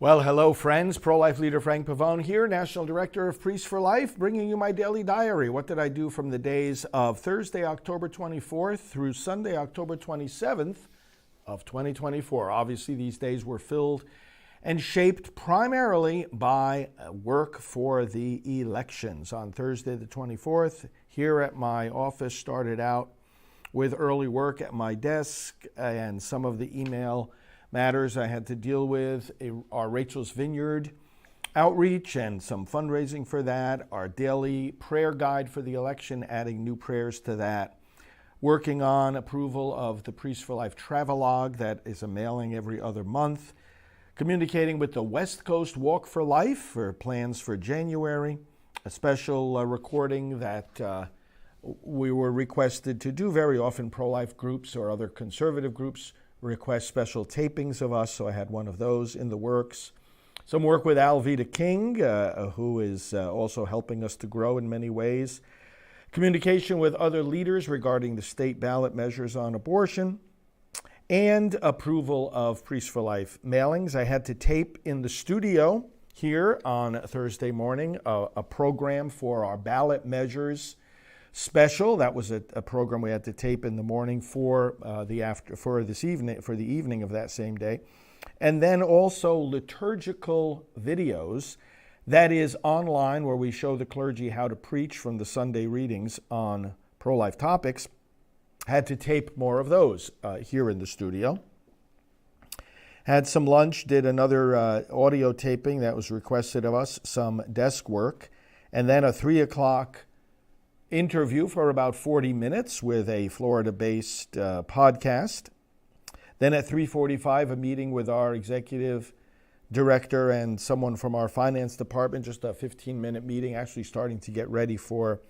Well, hello, friends. Pro-life leader Frank Pavone here, National Director of Priests for Life, bringing you my daily diary. What did I do from the days of Thursday, October 24th through Sunday, October 27th of 2024? Obviously, these days were filled and shaped primarily by work for the elections. On Thursday, the 24th, here at my office, started out with early work at my desk and some of the email matters I had to deal with, our Rachel's Vineyard outreach and some fundraising for that, our daily prayer guide for the election, adding new prayers to that, working on approval of the Priests for Life travelogue that is a mailing every other month, communicating with the West Coast Walk for Life for plans for January, a special recording that we were requested to do. Very often pro-life groups or other conservative groups request special tapings of us, so I had one of those in the works. Some work with Alveda King, who is also helping us to grow in many ways. Communication with other leaders regarding the state ballot measures on abortion, and approval of Priests for Life mailings. I had to tape in the studio here on Thursday morning a program for our ballot measures special. That was a program we had to tape in the morning for the evening of that same day, and then also liturgical videos that is online where we show the clergy how to preach from the Sunday readings on pro-life topics. Had to tape more of those here in the studio. Had some lunch, did another audio taping that was requested of us, some desk work, and then a 3 o'clock interview for about 40 minutes with a Florida-based podcast. Then at 3:45, a meeting with our executive director and someone from our finance department, just a 15-minute meeting, actually starting to get ready for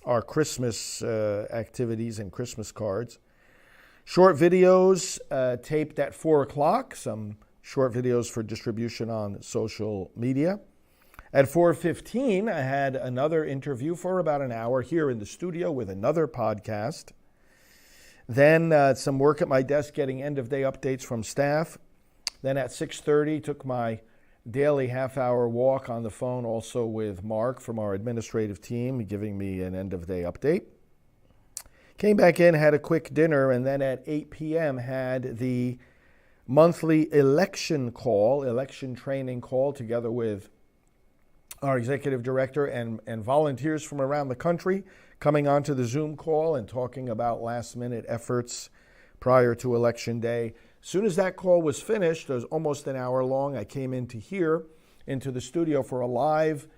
our Christmas activities and Christmas cards. Short videos taped at 4 o'clock, some short videos for distribution on social media. At 4:15, I had another interview for about an hour here in the studio with another podcast. Then some work at my desk getting end-of-day updates from staff. Then at 6:30, took my daily half-hour walk on the phone also with Mark from our administrative team, giving me an end-of-day update. Came back in, had a quick dinner, and then at 8 p.m. had the monthly election training call together with our executive director and volunteers from around the country coming onto the Zoom call and talking about last-minute efforts prior to Election Day. As soon as that call was finished, it was almost an hour long, I came into the studio for a live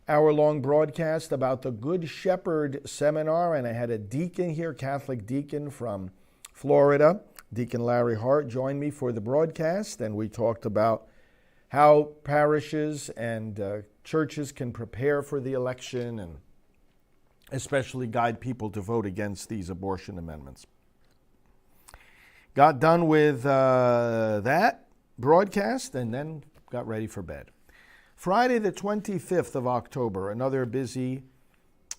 hour-long broadcast about the Good Shepherd Seminar, and I had a deacon here, Catholic deacon from Florida, Deacon Larry Hart, joined me for the broadcast, and we talked about how parishes and churches can prepare for the election and especially guide people to vote against these abortion amendments. Got done with that broadcast and then got ready for bed. Friday the 25th of October, another busy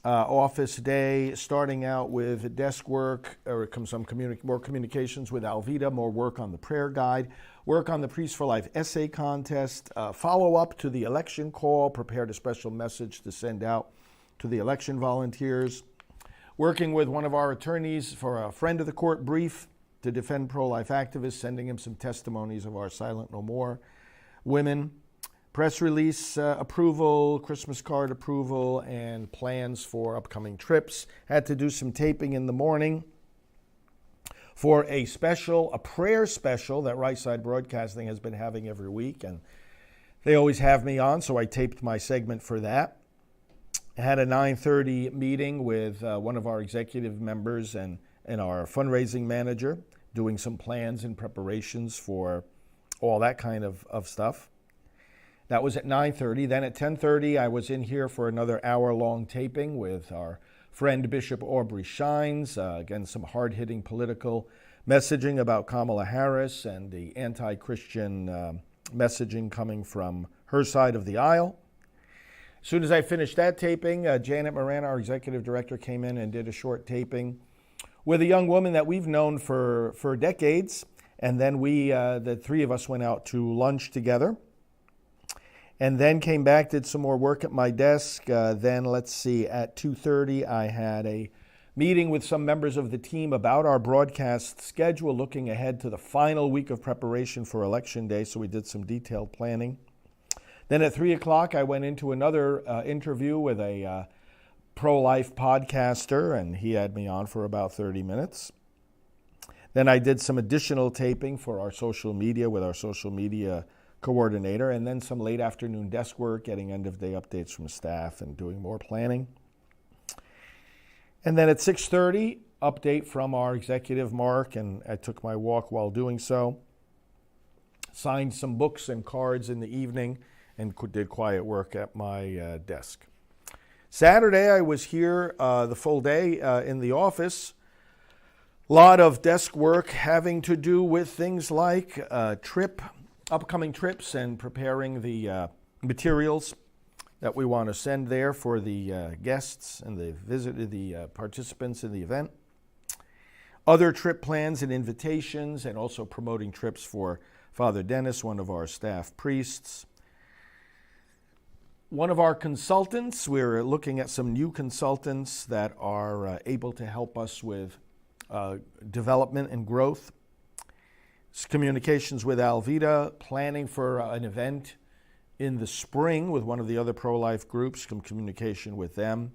office day, starting out with desk work, or some more communications with Alveda, more work on the prayer guide, work on the Priests for Life essay contest, follow up to the election call, prepared a special message to send out to the election volunteers, working with one of our attorneys for a friend of the court brief to defend pro-life activists, sending him some testimonies of our Silent No More women, press release approval, Christmas card approval, and plans for upcoming trips. Had to do some taping in the morning for a prayer special that Right Side Broadcasting has been having every week, and they always have me on, so I taped my segment for that. I had a 9:30 meeting with one of our executive members and our fundraising manager, doing some plans and preparations for all that kind of stuff. That was at 9:30. Then at 10:30, I was in here for another hour-long taping with our friend Bishop Aubrey Shines. Again, some hard-hitting political messaging about Kamala Harris and the anti-Christian messaging coming from her side of the aisle. As soon as I finished that taping, Janet Moran, our executive director, came in and did a short taping with a young woman that we've known for decades. And then the three of us went out to lunch together. And then came back, did some more work at my desk. Then, let's see, at 2:30, I had a meeting with some members of the team about our broadcast schedule, looking ahead to the final week of preparation for Election Day. So we did some detailed planning. Then at 3 o'clock, I went into another interview with a pro-life podcaster, and he had me on for about 30 minutes. Then I did some additional taping for our social media with our social media coordinator, and then some late afternoon desk work, getting end-of-day updates from staff and doing more planning. And then at 6:30, update from our executive, Mark, and I took my walk while doing so. Signed some books and cards in the evening and did quiet work at my desk. Saturday, I was here the full day in the office. A lot of desk work having to do with things like upcoming trips and preparing the materials that we want to send there for the guests and the participants in the event. Other trip plans and invitations, and also promoting trips for Father Dennis, one of our staff priests. One of our consultants, we're looking at some new consultants that are able to help us with development and growth. Communications with Alvita, planning for an event in the spring with one of the other pro-life groups, some communication with them.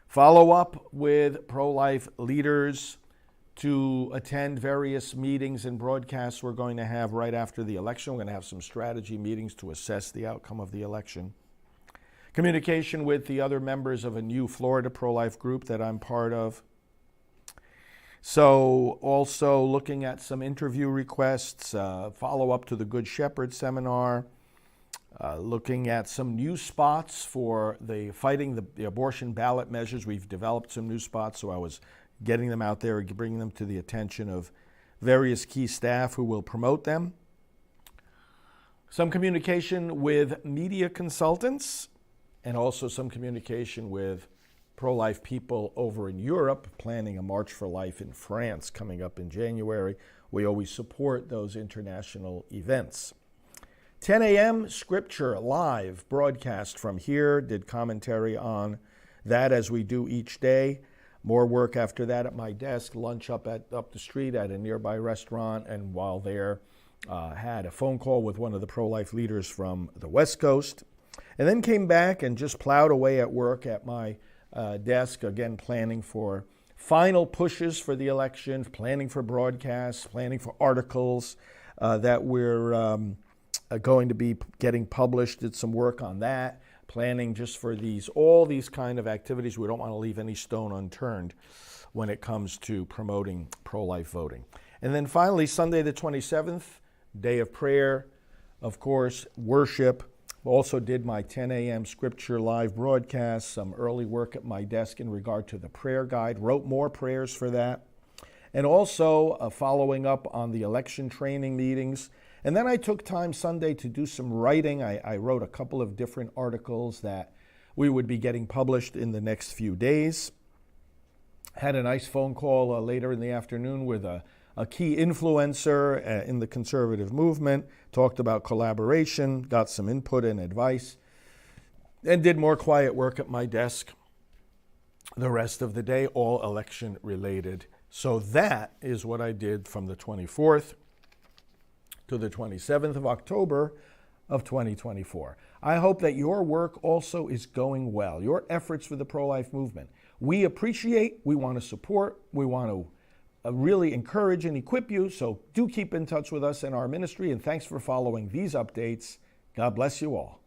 Follow up with pro-life leaders to attend various meetings and broadcasts we're going to have right after the election. We're going to have some strategy meetings to assess the outcome of the election. Communication with the other members of a new Florida pro-life group that I'm part of. So also looking at some interview requests, follow up to the Good Shepherd seminar, looking at some new spots for fighting the abortion ballot measures. We've developed some new spots, so I was getting them out there, bringing them to the attention of various key staff who will promote them. Some communication with media consultants, and also some communication with pro-life people over in Europe, planning a March for Life in France coming up in January. We always support those international events. 10 a.m. Scripture live broadcast from here. Did commentary on that as we do each day. More work after that at my desk. Lunch up the street at a nearby restaurant, and while there, had a phone call with one of the pro-life leaders from the West Coast, and then came back and just plowed away at work at my desk, again planning for final pushes for the election, planning for broadcasts, planning for articles that we're going to be getting published. Did some work on that, planning just for all these kind of activities. We don't want to leave any stone unturned when it comes to promoting pro-life voting. And then finally, Sunday the 27th, day of prayer, of course, worship. Also did my 10 a.m. Scripture live broadcast, some early work at my desk in regard to the prayer guide, wrote more prayers for that, and also following up on the election training meetings. And then I took time Sunday to do some writing. I wrote a couple of different articles that we would be getting published in the next few days. Had a nice phone call later in the afternoon with a key influencer in the conservative movement, talked about collaboration, got some input and advice, and did more quiet work at my desk the rest of the day, all election related. So that is what I did from the 24th to the 27th of October of 2024. I hope that your work also is going well, your efforts for the pro-life movement. We appreciate, we want to support, we want to really encourage and equip you, so do keep in touch with us in our ministry, and thanks for following these updates. God bless you all.